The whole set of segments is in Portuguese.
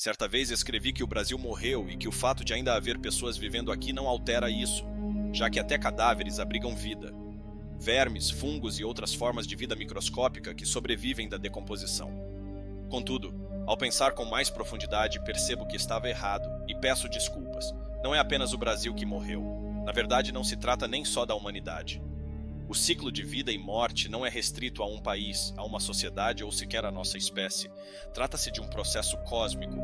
Certa vez escrevi que o Brasil morreu e que o fato de ainda haver pessoas vivendo aqui não altera isso, já que até cadáveres abrigam vida. Vermes, fungos e outras formas de vida microscópica que sobrevivem da decomposição. Contudo, ao pensar com mais profundidade, percebo que estava errado e peço desculpas. Não é apenas o Brasil que morreu. Na verdade, não se trata nem só da humanidade. O ciclo de vida e morte não é restrito a um país, a uma sociedade ou sequer a nossa espécie. Trata-se de um processo cósmico.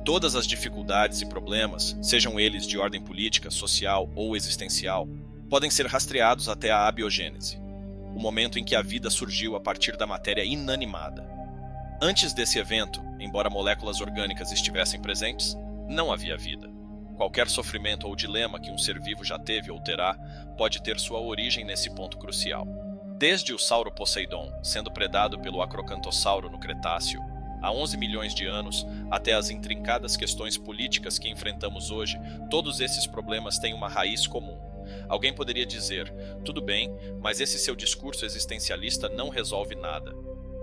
Todas as dificuldades e problemas, sejam eles de ordem política, social ou existencial, podem ser rastreados até a abiogênese, o momento em que a vida surgiu a partir da matéria inanimada. Antes desse evento, embora moléculas orgânicas estivessem presentes, não havia vida. Qualquer sofrimento ou dilema que um ser vivo já teve ou terá pode ter sua origem nesse ponto crucial. Desde o sauro Poseidon sendo predado pelo Acrocantossauro no Cretáceo, há 11 milhões de anos, até as intrincadas questões políticas que enfrentamos hoje, todos esses problemas têm uma raiz comum. Alguém poderia dizer, tudo bem, mas esse seu discurso existencialista não resolve nada.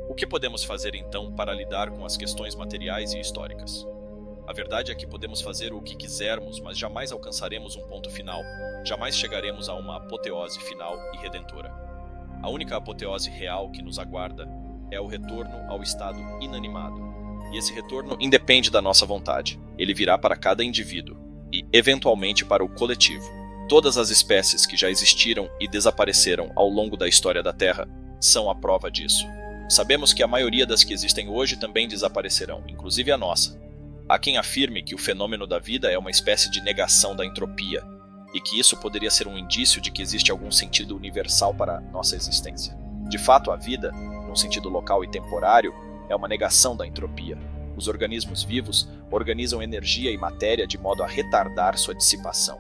O que podemos fazer então para lidar com as questões materiais e históricas? A verdade é que podemos fazer o que quisermos, mas jamais alcançaremos um ponto final, jamais chegaremos a uma apoteose final e redentora. A única apoteose real que nos aguarda é o retorno ao estado inanimado. E esse retorno independe da nossa vontade. Ele virá para cada indivíduo e, eventualmente, para o coletivo. Todas as espécies que já existiram e desapareceram ao longo da história da Terra são a prova disso. Sabemos que a maioria das que existem hoje também desaparecerão, inclusive a nossa. Há quem afirme que o fenômeno da vida é uma espécie de negação da entropia, e que isso poderia ser um indício de que existe algum sentido universal para a nossa existência. De fato, a vida, num sentido local e temporário, é uma negação da entropia. Os organismos vivos organizam energia e matéria de modo a retardar sua dissipação.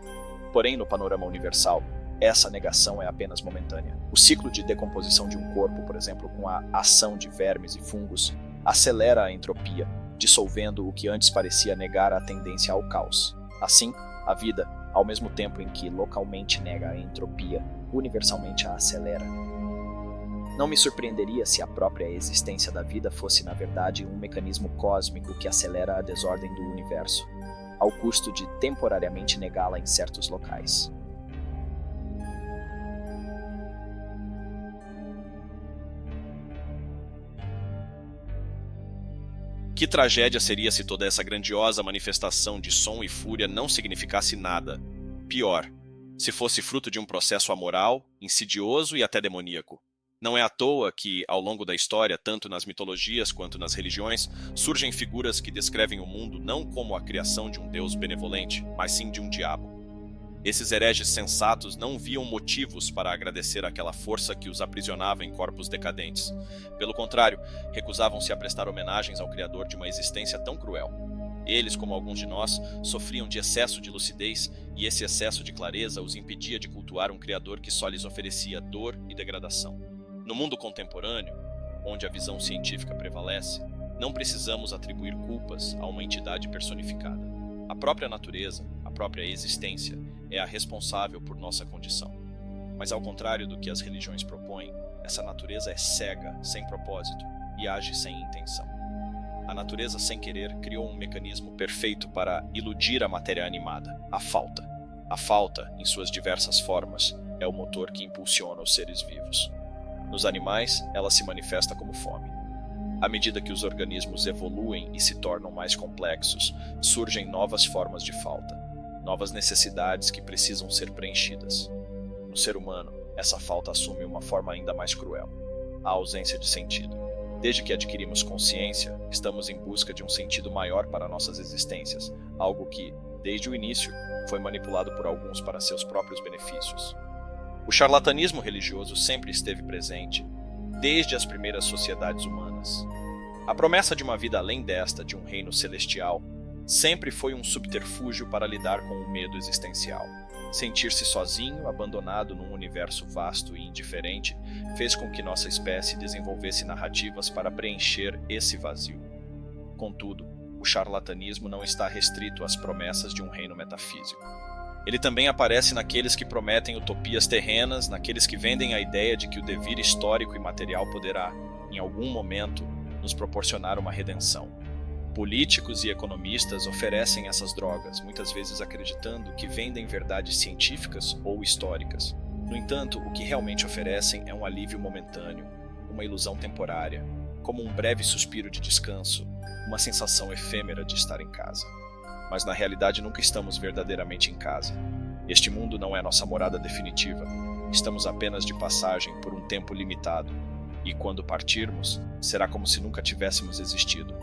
Porém, no panorama universal, essa negação é apenas momentânea. O ciclo de decomposição de um corpo, por exemplo, com a ação de vermes e fungos, acelera a entropia, dissolvendo o que antes parecia negar a tendência ao caos. Assim, a vida, ao mesmo tempo em que localmente nega a entropia, universalmente a acelera. Não me surpreenderia se a própria existência da vida fosse, na verdade, um mecanismo cósmico que acelera a desordem do universo, ao custo de temporariamente negá-la em certos locais. Que tragédia seria se toda essa grandiosa manifestação de som e fúria não significasse nada? Pior, se fosse fruto de um processo amoral, insidioso e até demoníaco. Não é à toa que, ao longo da história, tanto nas mitologias quanto nas religiões, surgem figuras que descrevem o mundo não como a criação de um Deus benevolente, mas sim de um diabo. Esses hereges sensatos não viam motivos para agradecer aquela força que os aprisionava em corpos decadentes. Pelo contrário, recusavam-se a prestar homenagens ao Criador de uma existência tão cruel. Eles, como alguns de nós, sofriam de excesso de lucidez, e esse excesso de clareza os impedia de cultuar um Criador que só lhes oferecia dor e degradação. No mundo contemporâneo, onde a visão científica prevalece, não precisamos atribuir culpas a uma entidade personificada. A própria natureza, a própria existência, é a responsável por nossa condição. Mas ao contrário do que as religiões propõem, essa natureza é cega, sem propósito, e age sem intenção. A natureza, sem querer, criou um mecanismo perfeito para iludir a matéria animada, a falta. A falta, em suas diversas formas, é o motor que impulsiona os seres vivos. Nos animais, ela se manifesta como fome. À medida que os organismos evoluem e se tornam mais complexos, surgem novas formas de falta, novas necessidades que precisam ser preenchidas. No ser humano, essa falta assume uma forma ainda mais cruel: a ausência de sentido. Desde que adquirimos consciência, estamos em busca de um sentido maior para nossas existências, algo que, desde o início, foi manipulado por alguns para seus próprios benefícios. O charlatanismo religioso sempre esteve presente, desde as primeiras sociedades humanas. A promessa de uma vida além desta, de um reino celestial, sempre foi um subterfúgio para lidar com o medo existencial. Sentir-se sozinho, abandonado num universo vasto e indiferente, fez com que nossa espécie desenvolvesse narrativas para preencher esse vazio. Contudo, o charlatanismo não está restrito às promessas de um reino metafísico. Ele também aparece naqueles que prometem utopias terrenas, naqueles que vendem a ideia de que o devir histórico e material poderá, em algum momento, nos proporcionar uma redenção. Políticos e economistas oferecem essas drogas, muitas vezes acreditando que vendem verdades científicas ou históricas. No entanto, o que realmente oferecem é um alívio momentâneo, uma ilusão temporária, como um breve suspiro de descanso, uma sensação efêmera de estar em casa. Mas na realidade nunca estamos verdadeiramente em casa. Este mundo não é nossa morada definitiva. Estamos apenas de passagem por um tempo limitado, e quando partirmos, será como se nunca tivéssemos existido.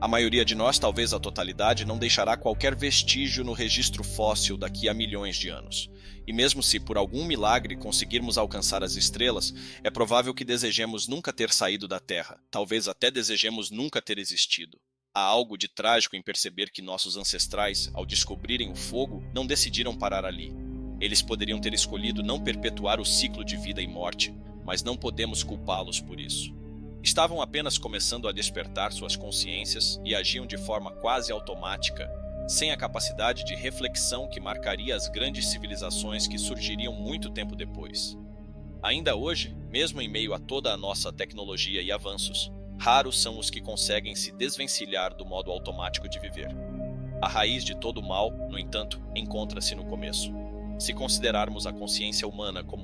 A maioria de nós, talvez a totalidade, não deixará qualquer vestígio no registro fóssil daqui a milhões de anos. E mesmo se por algum milagre conseguirmos alcançar as estrelas, é provável que desejemos nunca ter saído da Terra, talvez até desejemos nunca ter existido. Há algo de trágico em perceber que nossos ancestrais, ao descobrirem o fogo, não decidiram parar ali. Eles poderiam ter escolhido não perpetuar o ciclo de vida e morte, mas não podemos culpá-los por isso. Estavam apenas começando a despertar suas consciências e agiam de forma quase automática, sem a capacidade de reflexão que marcaria as grandes civilizações que surgiriam muito tempo depois. Ainda hoje, mesmo em meio a toda a nossa tecnologia e avanços, raros são os que conseguem se desvencilhar do modo automático de viver. A raiz de todo o mal, no entanto, encontra-se no começo. Se considerarmos a consciência humana como